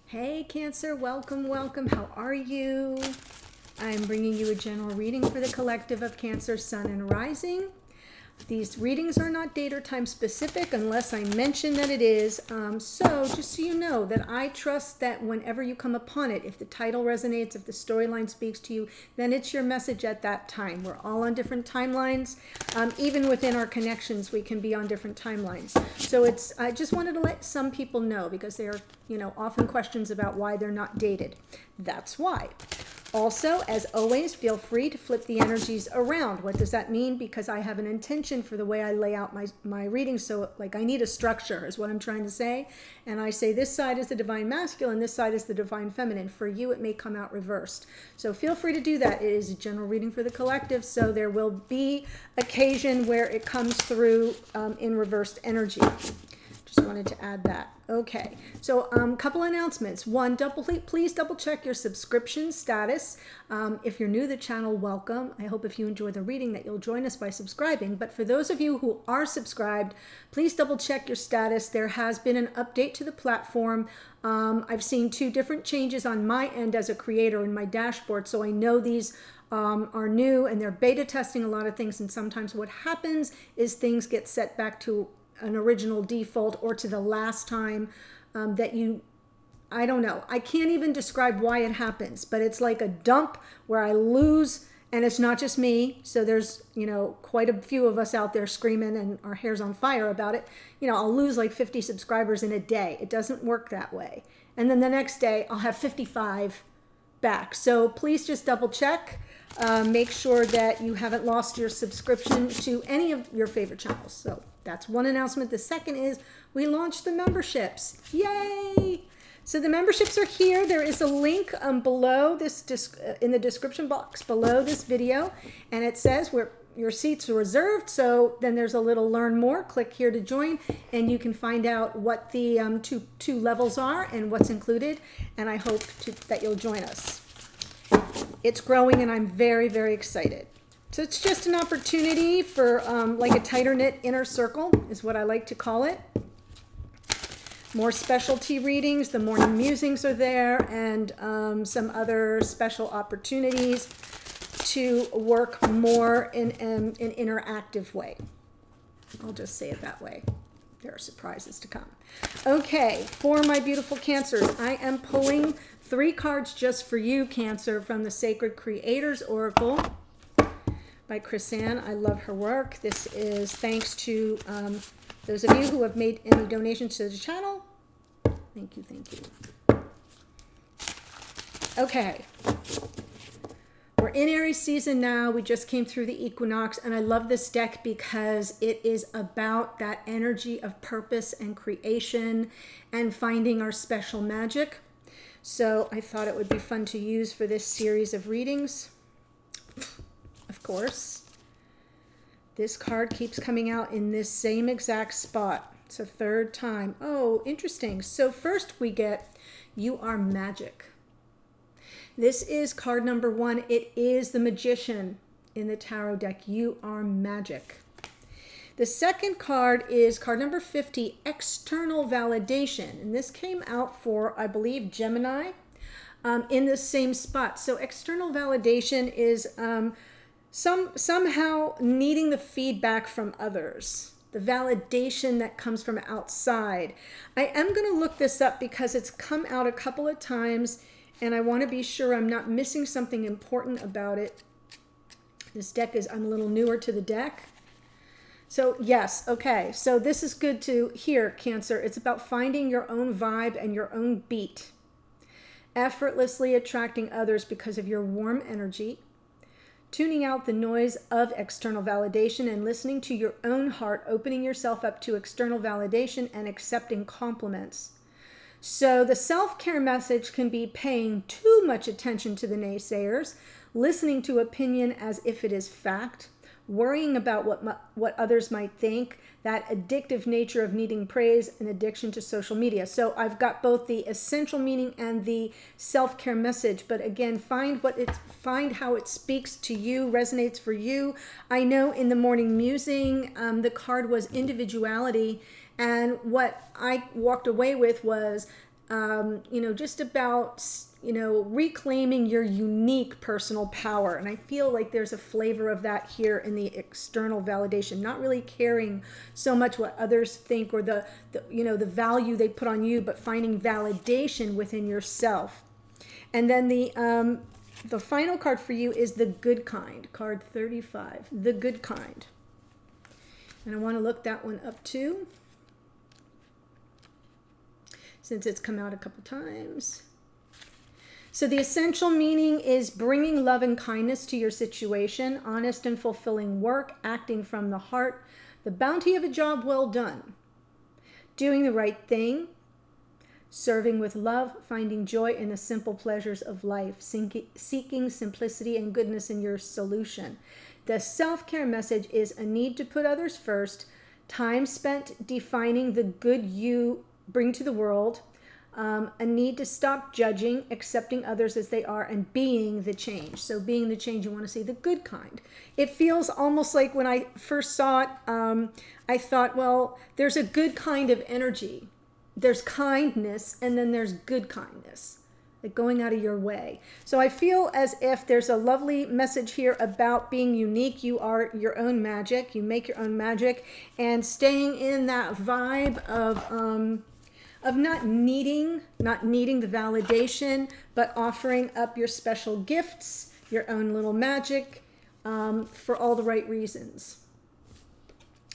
Hey Cancer, welcome, welcome. How are you? I'm bringing you a general reading for the collective of Cancer, Sun, and Rising. These readings are not date or time specific unless I mention that it is. So just so you know that I trust that whenever you come upon it, if the title resonates, if the storyline speaks to you, then it's your message at that time. We're all on different timelines. Even within our connections, we can be on different timelines. So I just wanted to let some people know because there are, often questions about why they're not dated. That's why. Also, as always, feel free to flip the energies around. What does that mean? Because I have an intention for the way I lay out my readings. So like I need a structure is what I'm trying to say. And I say this side is the divine masculine, this side is the divine feminine. For you, it may come out reversed. So feel free to do that. It is a general reading for the collective. So there will be occasion where it comes through in reversed energy. Just wanted to add that. Okay, so couple announcements. One, please double check your subscription status. If you're new to the channel, welcome. I hope if you enjoy the reading that you'll join us by subscribing. But for those of you who are subscribed, please double check your status. There has been an update to the platform. I've seen 2 different changes on my end as a creator in my dashboard, so I know these are new and they're beta testing a lot of things, and sometimes what happens is things get set back to an original default or to the last time I don't know. I can't even describe why it happens, but it's like a dump where I lose, and it's not just me. So there's, quite a few of us out there screaming and our hair's on fire about it. I'll lose like 50 subscribers in a day. It doesn't work that way. And then the next day I'll have 55 back. So please just double check. Make sure that you haven't lost your subscription to any of your favorite channels. So that's one announcement. The second is we launched the memberships. Yay! So the memberships are here. There is a link below this in the description box below this video, and it says where your seats are reserved. So then there's a little learn more. Click here to join, and you can find out what the two levels are and what's included. And I hope that you'll join us. It's growing, and I'm very, very excited. So it's just an opportunity for like a tighter knit inner circle is what I like to call it. More specialty readings, the morning musings are there, and some other special opportunities to work more in an interactive way. I'll just say it that way. There are surprises to come. Okay, for my beautiful Cancers, I am pulling 3 cards just for you, Cancer, from the Sacred Creators Oracle by Chrisanne. I love her work. This is thanks to those of you who have made any donations to the channel. Thank you, thank you. Okay. We're in Aries season now. We just came through the equinox, and I love this deck because it is about that energy of purpose and creation and finding our special magic. So I thought it would be fun to use for this series of readings. Of course, this card keeps coming out in this same exact spot. It's a 3rd time. Oh, interesting. So first we get You Are Magic. This is card number 1. It is the Magician in the tarot deck. You are magic. The second card is card number 50, External Validation. And this came out for, I believe, Gemini in the same spot. So external validation is somehow needing the feedback from others, the validation that comes from outside. I am going to look this up because it's come out a couple of times, and I want to be sure I'm not missing something important about it. This deck is, I'm a little newer to the deck. So yes, okay, so this is good to hear, Cancer. It's about finding your own vibe and your own beat. Effortlessly attracting others because of your warm energy. Tuning out the noise of external validation and listening to your own heart, opening yourself up to external validation and accepting compliments. So the self-care message can be paying too much attention to the naysayers, listening to opinion as if it is fact, worrying about what others might think, that addictive nature of needing praise and addiction to social media. So I've got both the essential meaning and the self-care message, but again, find how it speaks to you, resonates for you. I know in the morning musing, the card was individuality, and what I walked away with was just about, reclaiming your unique personal power. And I feel like there's a flavor of that here in the external validation, not really caring so much what others think or the value they put on you, but finding validation within yourself. And then the final card for you is the good kind, card 35, the good kind. And I want to look that one up too, since it's come out a couple times. So the essential meaning is bringing love and kindness to your situation, honest and fulfilling work, acting from the heart, the bounty of a job well done, doing the right thing, serving with love, finding joy in the simple pleasures of life, seeking simplicity and goodness in your solution. The self-care message is a need to put others first, time spent defining the good you bring to the world, a need to stop judging, accepting others as they are, and being the change. So being the change, you want to see the good kind. It feels almost like when I first saw it, I thought, well, there's a good kind of energy. There's kindness, and then there's good kindness, like going out of your way. So I feel as if there's a lovely message here about being unique. You are your own magic. You make your own magic, and staying in that vibe of not needing the validation, but offering up your special gifts, your own little magic, for all the right reasons.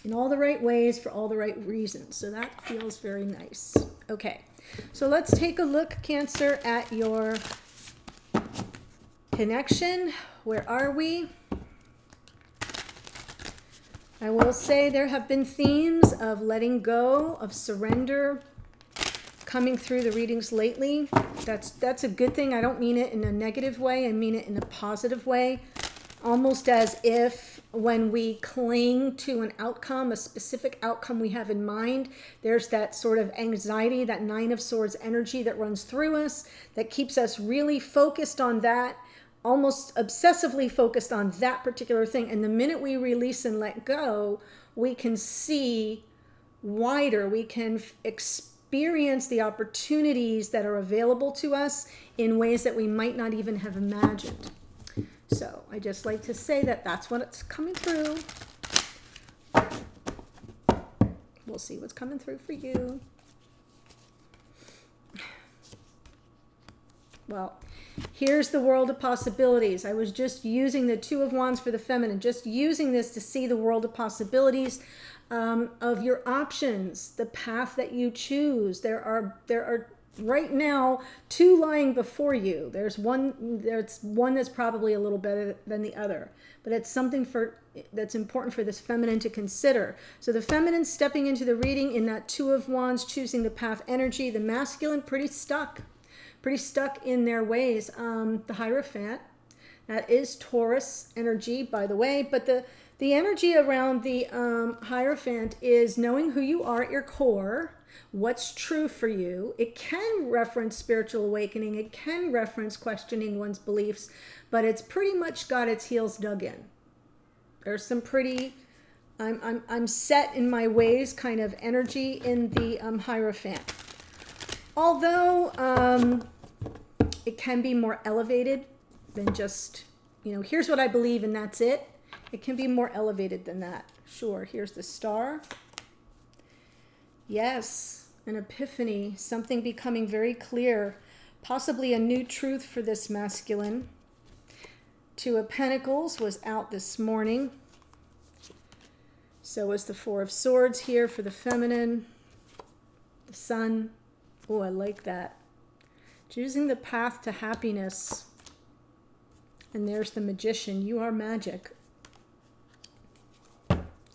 In all the right ways, for all the right reasons. So that feels very nice. Okay, so let's take a look, Cancer, at your connection. Where are we? I will say there have been themes of letting go, of surrender, coming through the readings lately. That's a good thing. I don't mean it in a negative way. I mean it in a positive way. Almost as if when we cling to an outcome, a specific outcome we have in mind, there's that sort of anxiety, that Nine of Swords energy that runs through us, that keeps us really focused on that, almost obsessively focused on that particular thing. And the minute we release and let go, we can see wider. We can experience the opportunities that are available to us in ways that we might not even have imagined. So I just like to say that that's what's coming through. We'll see what's coming through for you. Well, here's the world of possibilities. I was just using the Two of Wands for the feminine, just using this to see the world of possibilities, of your options, the path that you choose. There are right now two lying before you. There's one that's probably a little better than the other, but it's something that's important for this feminine to consider. So the feminine stepping into the reading in that Two of Wands, choosing the path energy. The masculine pretty stuck in their ways. The Hierophant, that is Taurus energy, by the way, but the energy around the Hierophant is knowing who you are at your core, what's true for you. It can reference spiritual awakening. It can reference questioning one's beliefs, but it's pretty much got its heels dug in. There's some pretty, I'm set in my ways kind of energy in the Hierophant. Although it can be more elevated than just, here's what I believe and that's it. It can be more elevated than that. Sure, here's the Star. Yes, an epiphany, something becoming very clear, possibly a new truth for this masculine. Two of Pentacles was out this morning. So was the Four of Swords here for the feminine. The Sun. Oh, I like that. Choosing the path to happiness. And there's the Magician. You are magic.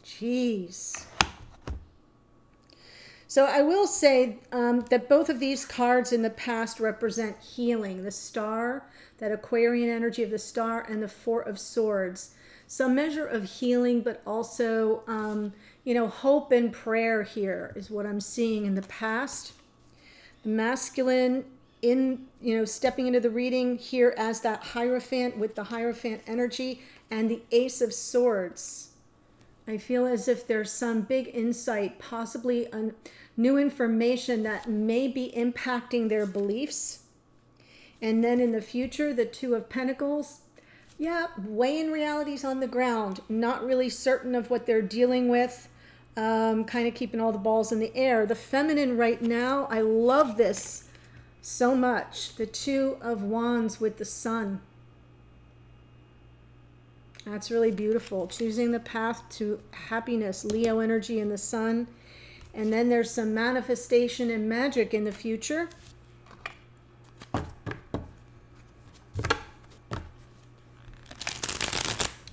Jeez. So I will say that both of these cards in the past represent healing. The Star, that Aquarian energy of the Star, and the Four of Swords. Some measure of healing, but also, hope and prayer here is what I'm seeing in the past. The masculine stepping into the reading here as that Hierophant with the Hierophant energy and the Ace of Swords. I feel as if there's some big insight, possibly new information that may be impacting their beliefs. And then in the future, the Two of Pentacles, yeah, weighing realities on the ground, not really certain of what they're dealing with, kind of keeping all the balls in the air. The feminine right now, I love this so much. The Two of Wands with the Sun. That's really beautiful. Choosing the path to happiness, Leo energy in the Sun. And then there's some manifestation and magic in the future.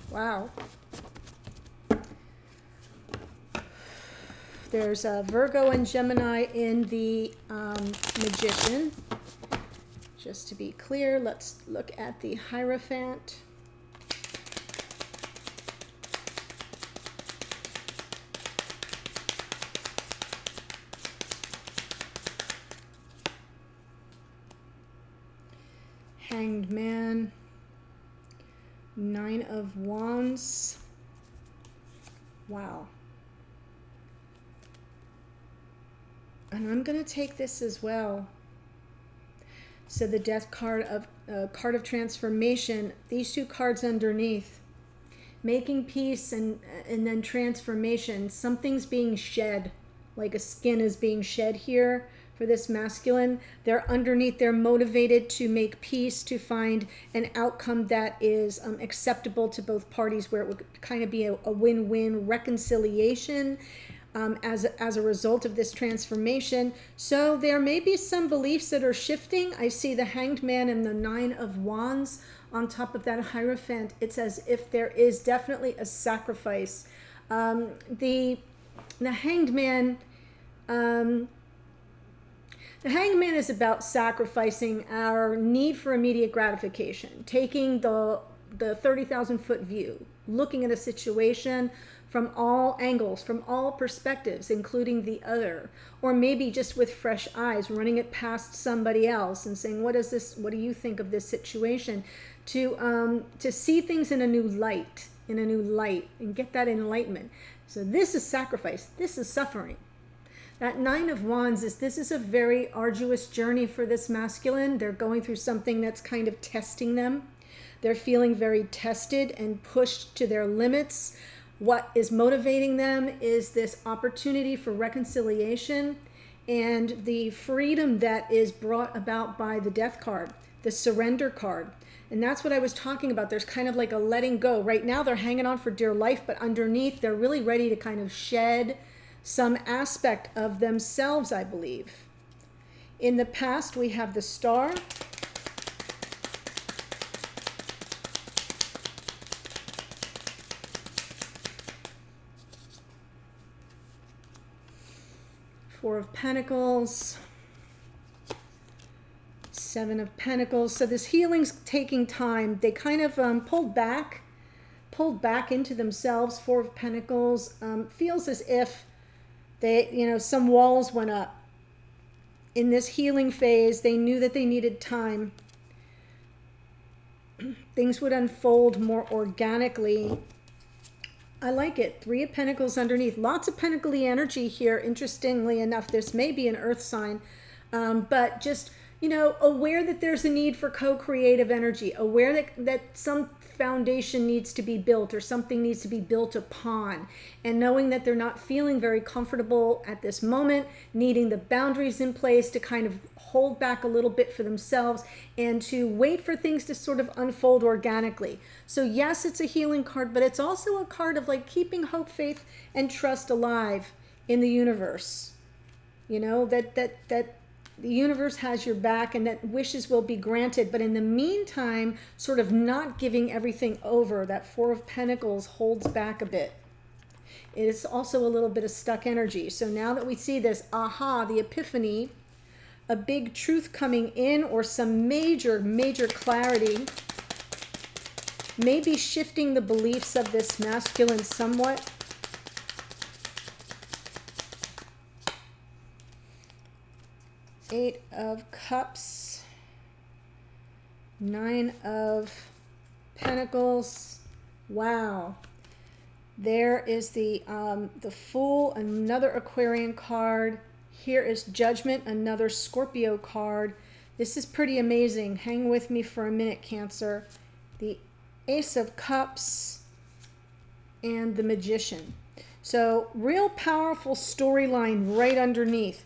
Wow. There's a Virgo and Gemini in the Magician. Just to be clear, let's look at the Hierophant. Hanged Man. Nine of Wands. Wow. And I'm going to take this as well. So the Death card of transformation. These two cards underneath. Making peace and then transformation. Something's being shed. Like a skin is being shed here for this masculine. They're underneath, they're motivated to make peace, to find an outcome that is acceptable to both parties, where it would kind of be a win-win reconciliation as a result of this transformation. So there may be some beliefs that are shifting. I see the Hanged Man and the Nine of Wands on top of that Hierophant. It's as if there is definitely a sacrifice. The Hanged Man... The Hanged Man is about sacrificing our need for immediate gratification, taking the 30,000 foot view, looking at a situation from all angles, from all perspectives, including the other, or maybe just with fresh eyes, running it past somebody else and saying, what do you think of this situation? To see things in a new light, and get that enlightenment. So this is sacrifice, this is suffering. That Nine of Wands this is a very arduous journey for this masculine. They're going through something that's kind of testing them. They're feeling very tested and pushed to their limits. What is motivating them is this opportunity for reconciliation and the freedom that is brought about by the Death card, the Surrender card. And that's what I was talking about. There's kind of like a letting go. Right now they're hanging on for dear life, but underneath they're really ready to kind of shed some aspect of themselves, I believe. In the past, we have the Star. Four of Pentacles. Seven of Pentacles. So this healing's taking time. They kind of pulled back into themselves. Four of Pentacles. Feels as if some walls went up. In this healing phase, they knew that they needed time. Things would unfold more organically. I like it. Three of Pentacles underneath. Lots of pentacly energy here, interestingly enough. This may be an earth sign, but just, aware that there's a need for co-creative energy, aware that some foundation needs to be built or something needs to be built upon, and knowing that they're not feeling very comfortable at this moment, needing the boundaries in place to kind of hold back a little bit for themselves and to wait for things to sort of unfold organically. So yes, it's a healing card, but it's also a card of like keeping hope, faith, and trust alive in the universe. That the universe has your back and that wishes will be granted. But in the meantime, sort of not giving everything over. That Four of Pentacles holds back a bit. It's also a little bit of stuck energy. So now that we see this, the epiphany, a big truth coming in, or some major, major clarity, maybe shifting the beliefs of this masculine somewhat. Eight of Cups, Nine of Pentacles. Wow. There is the Fool, another Aquarian card. Here is Judgment, another Scorpio card. This is pretty amazing. Hang with me for a minute, Cancer. The Ace of Cups and the Magician. So real powerful storyline right underneath.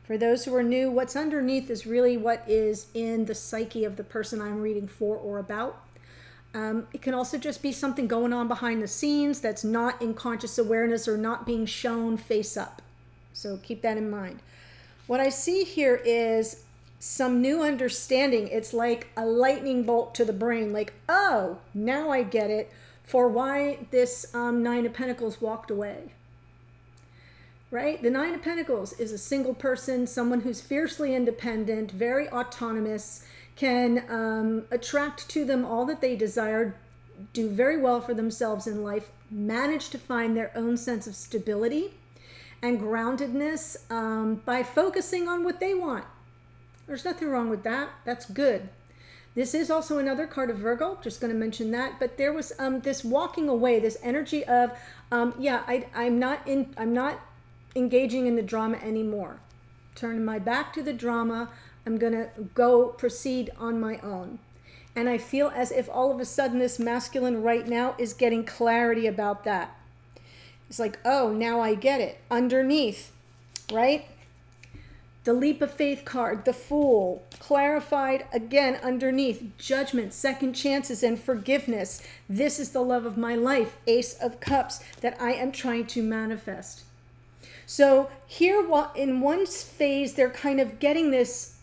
For those who are new, what's underneath is really what is in the psyche of the person I'm reading for or about. It can also just be something going on behind the scenes that's not in conscious awareness or not being shown face up. So keep that in mind. What I see here is some new understanding. It's like a lightning bolt to the brain. Like, oh, now I get it for why this Nine of Pentacles walked away. Right? The Nine of Pentacles is a single person, someone who's fiercely independent, very autonomous, can attract to them all that they desire, do very well for themselves in life, manage to find their own sense of stability and groundedness by focusing on what they want. There's nothing wrong with that. That's good. This is also another card of Virgo, just going to mention that. But there was this walking away, this energy of, I'm not engaging in the drama anymore. Turning my back to the drama. I'm going to proceed on my own. And I feel as if all of a sudden this masculine right now is getting clarity about that. It's like, oh, now I get it. Underneath, right? The Leap of Faith card, the Fool, clarified again underneath, Judgment, second chances, and forgiveness. This is the love of my life, Ace of Cups, that I am trying to manifest. So here, in one phase, they're kind of getting this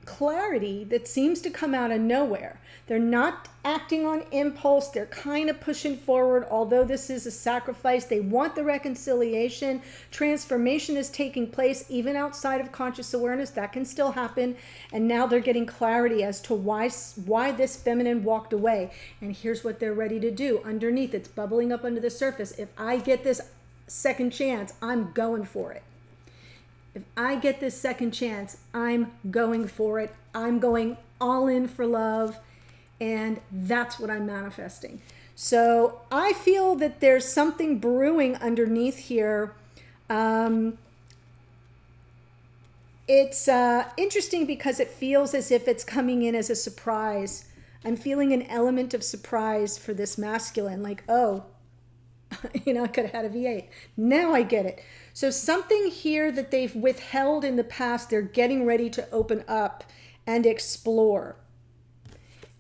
clarity that seems to come out of nowhere. They're not acting on impulse. They're kind of pushing forward. Although this is a sacrifice, they want the reconciliation. Transformation is taking place even outside of conscious awareness. That can still happen. And now they're getting clarity as to why this feminine walked away. And here's what they're ready to do. Underneath, it's bubbling up under the surface. If I get this second chance, I'm going for it. If I get this second chance, I'm going for it. I'm going all in for love. And that's what I'm manifesting. So I feel that there's something brewing underneath here. It's interesting because it feels as if it's coming in as a surprise. I'm feeling an element of surprise for this masculine. Like, oh, I could have had a V8. Now I get it. So something here that they've withheld in the past, they're getting ready to open up and explore.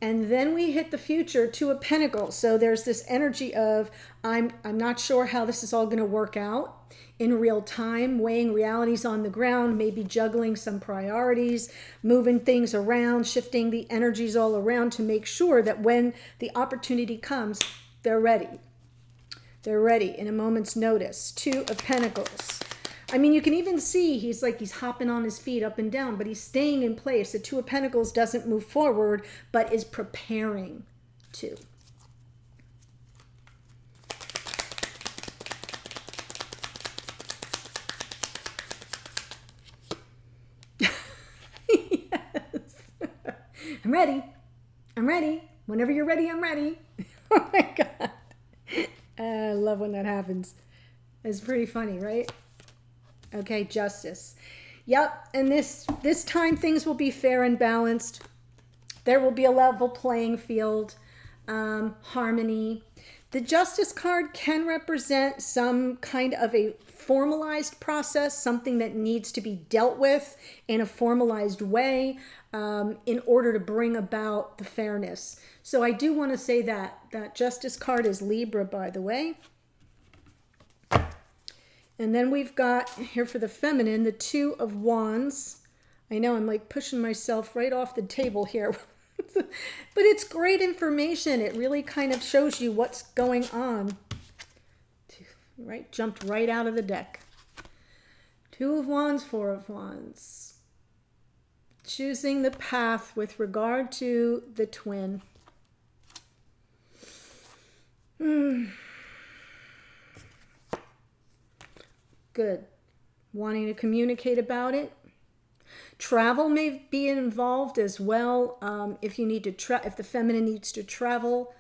And then we hit the future, Two of Pentacles. So there's this energy of, I'm not sure how this is all going to work out in real time, weighing realities on the ground, maybe juggling some priorities, moving things around, shifting the energies all around to make sure that when the opportunity comes, they're ready. They're ready in a moment's notice. Two of Pentacles. I mean, you can even see he's hopping on his feet up and down, but he's staying in place. The Two of Pentacles doesn't move forward, but is preparing to. Yes. I'm ready. I'm ready. Whenever you're ready, I'm ready. Oh my God. I love when that happens. It's pretty funny, right? Okay, Justice. Yep, and this time things will be fair and balanced. There will be a level playing field, harmony. The Justice card can represent some kind of a formalized process, something that needs to be dealt with in a formalized way in order to bring about the fairness. So I do want to say that Justice card is Libra, by the way. And then we've got here for the feminine, the Two of Wands. I know I'm like pushing myself right off the table here. But it's great information. It really kind of shows you what's going on. Right? Jumped right out of the deck. Two of Wands, Four of Wands. Choosing the path with regard to the twin. Good. Wanting to communicate about it. Travel may be involved as well. If you need to if the feminine needs to travel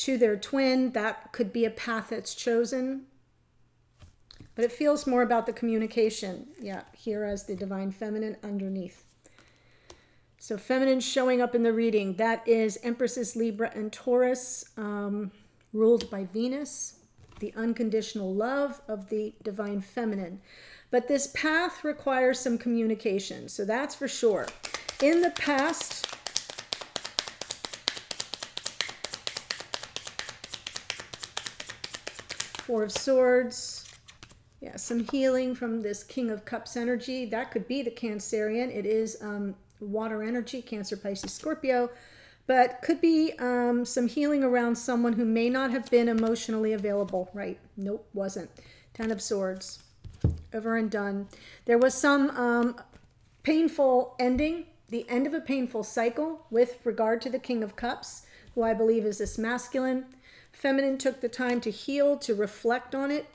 to their twin. That could be a path that's chosen. But it feels more about the communication. Yeah, here as the divine feminine underneath. So feminine showing up in the reading. That is Empresses, Libra, and Taurus, ruled by Venus. The unconditional love of the divine feminine. But this path requires some communication. So that's for sure. In the past, Four of Swords. Yeah, some healing from this King of Cups energy. That could be the Cancerian. It is water energy, Cancer, Pisces, Scorpio. But could be some healing around someone who may not have been emotionally available. Right. Nope, wasn't. Ten of Swords. Over and done. There was some painful ending. The end of a painful cycle with regard to the King of Cups, who I believe is this masculine. Feminine took the time to heal, to reflect on it.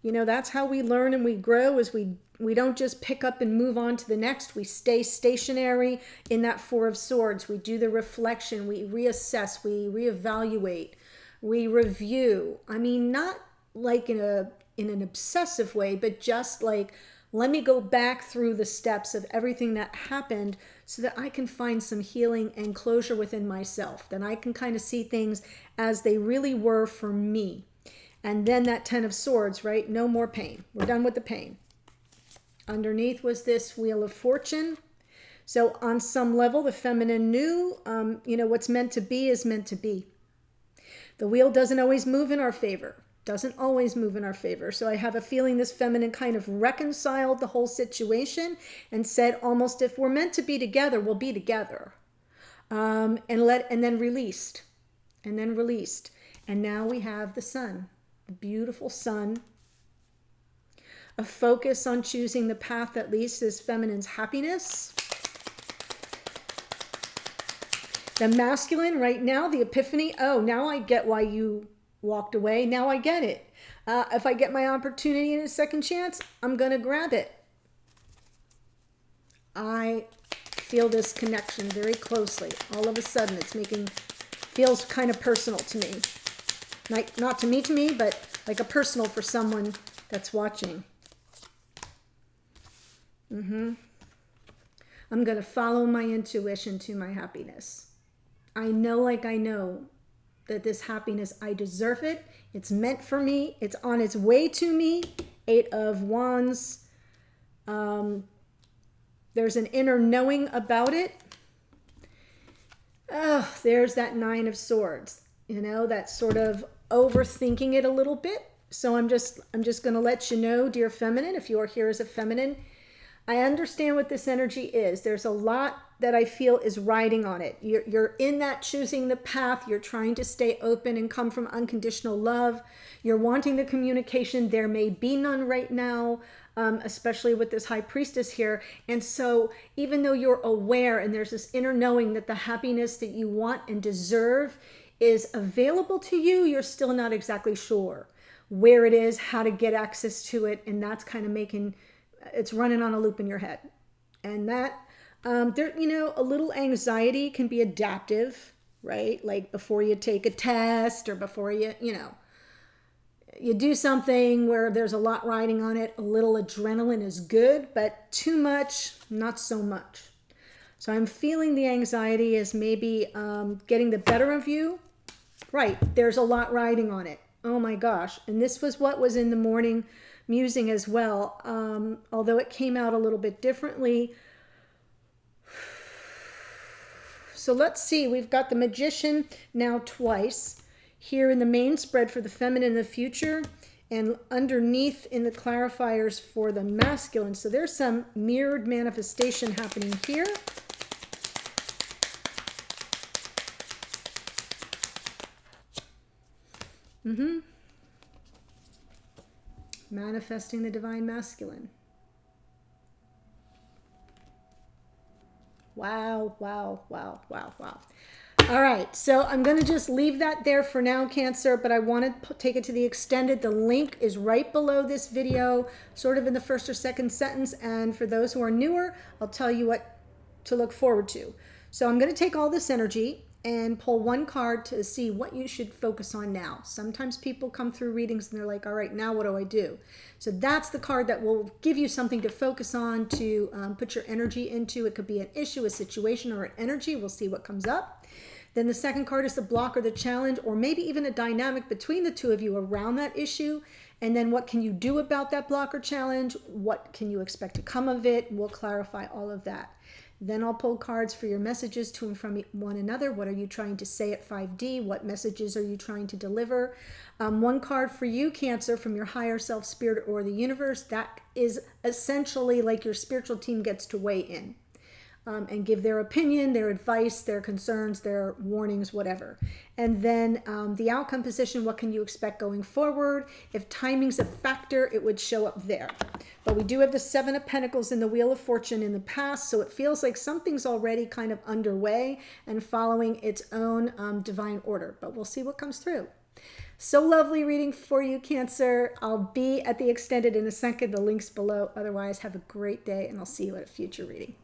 You know, that's how we learn and we grow, is we don't just pick up and move on to the next. We stay stationary in that Four of Swords. We do the reflection. We reassess. We reevaluate. We review. I mean, not like in an obsessive way, but just like, let me go back through the steps of everything that happened so that I can find some healing and closure within myself. Then I can kind of see things as they really were for me. And then that Ten of Swords, right? No more pain. We're done with the pain. Underneath was this Wheel of Fortune. So on some level, the feminine knew, what's meant to be is meant to be. The wheel doesn't always move in our favor. Doesn't always move in our favor. So I have a feeling this feminine kind of reconciled the whole situation and said almost, if we're meant to be together, we'll be together. And then released. And then released. And now we have the sun. The beautiful sun. A focus on choosing the path that leads to this feminine's happiness. The masculine right now, the epiphany. Oh, now I get why you walked away. Now I get it. If I get my opportunity and a second chance, I'm going to grab it. I feel this connection very closely. All of a sudden, feels kind of personal to me. Not to me, but like a personal for someone that's watching. I'm going to follow my intuition to my happiness. I know that this happiness, I deserve it. It's meant for me. It's on its way to me. Eight of Wands. There's an inner knowing about it. Oh, there's that Nine of Swords. That sort of overthinking it a little bit. So I'm just going to let you know, dear feminine, if you are here as a feminine, I understand what this energy is. There's a lot that I feel is riding on it. You're in that choosing the path. You're trying to stay open and come from unconditional love. You're wanting the communication. There may be none right now, especially with this High Priestess here. And so even though you're aware and there's this inner knowing that the happiness that you want and deserve is available to you, you're still not exactly sure where it is, how to get access to it. And that's kind of it's running on a loop in your head. And that, a little anxiety can be adaptive, right? Like before you take a test or before you do something where there's a lot riding on it, a little adrenaline is good, but too much, not so much. So I'm feeling the anxiety is maybe getting the better of you. Right, there's a lot riding on it. Oh my gosh. And this was what was in the morning musing as well, although it came out a little bit differently. So let's see, we've got the Magician now twice here in the main spread for the feminine in the future, and underneath in the clarifiers for the masculine. So there's some mirrored manifestation happening here. Manifesting the divine masculine. Wow, wow, wow, wow, wow. All right, so I'm going to just leave that there for now, Cancer, but I want to take it to the extended. The link is right below this video, sort of in the first or second sentence, and for those who are newer, I'll tell you what to look forward to. So I'm going to take all this energy, and pull one card to see what you should focus on now. Sometimes people come through readings and they're like, all right, now what do I do? So that's the card that will give you something to focus on, to put your energy into. It could be an issue, a situation, or an energy. We'll see what comes up. Then the second card is the block or the challenge, or maybe even a dynamic between the two of you around that issue. And then what can you do about that block or challenge? What can you expect to come of it? We'll clarify all of that. Then I'll pull cards for your messages to and from one another. What are you trying to say at 5D? What messages are you trying to deliver? One card for you, Cancer, from your higher self, spirit, or the universe. That is essentially like your spiritual team gets to weigh in and give their opinion, their advice, their concerns, their warnings, whatever. And then the outcome position, what can you expect going forward? If timing's a factor, it would show up there. But we do have the Seven of Pentacles in the Wheel of Fortune in the past, so it feels like something's already kind of underway and following its own divine order. But we'll see what comes through. So lovely reading for you, Cancer. I'll be at the extended in a second. The link's below. Otherwise, have a great day, and I'll see you at a future reading.